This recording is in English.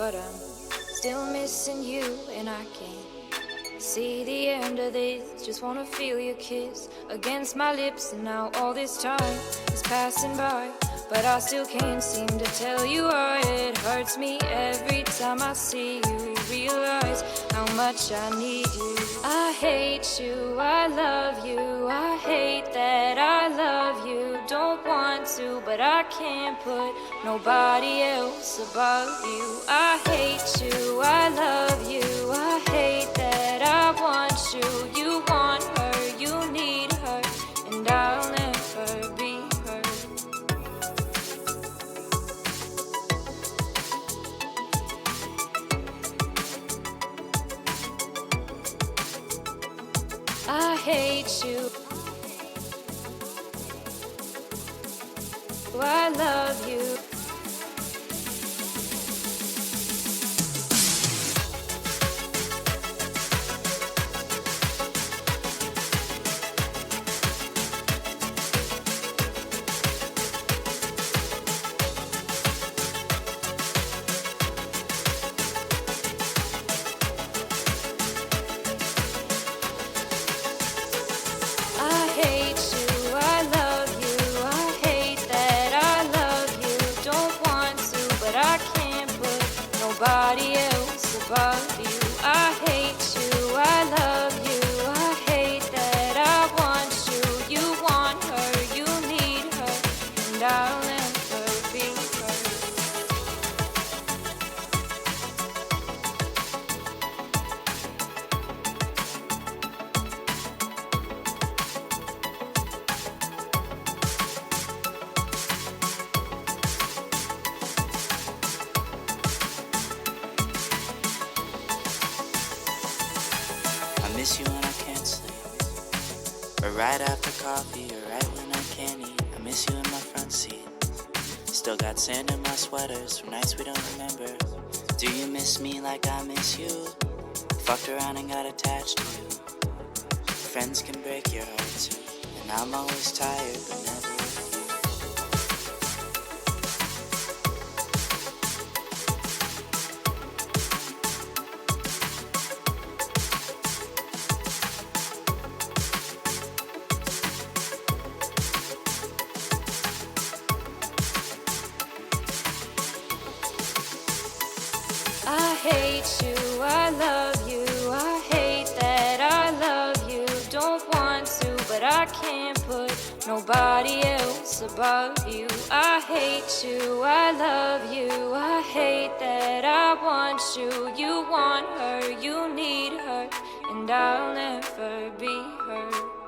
but I'm still missing you, and I can't see the end of this. Just wanna feel your kiss against my lips, and now all this time is passing by, but I still can't seem to tell you why. It hurts me every time I see you, realize how much I need you. I hate you, I love you, I hate that I love you. Don't want to, but I can't put nobody else above you. I hate you, I love you, I hate that I want you. You want her, you need her, and I'll never be her. I hate you, I love you. I hate you, I love you, I hate that I love you. Don't want to, but I can't put nobody else above you. I hate you, I love you, I hate that I want you. You want her, you need her, and I'll never be her. I miss you when I can't sleep, or right after coffee, or right when I can't eat. I miss you in my front seat. Still got sand in my sweaters from nights we don't remember. Do you miss me like I miss you? Fucked around and got attached to you. Friends can break your heart too, and I'm always tired but never with you. I hate you, I love you, I hate that I love you. Don't want to, but I can't put nobody else above you. I hate you, I love you, I hate that I want you. You want her, you need her, and I'll never be her.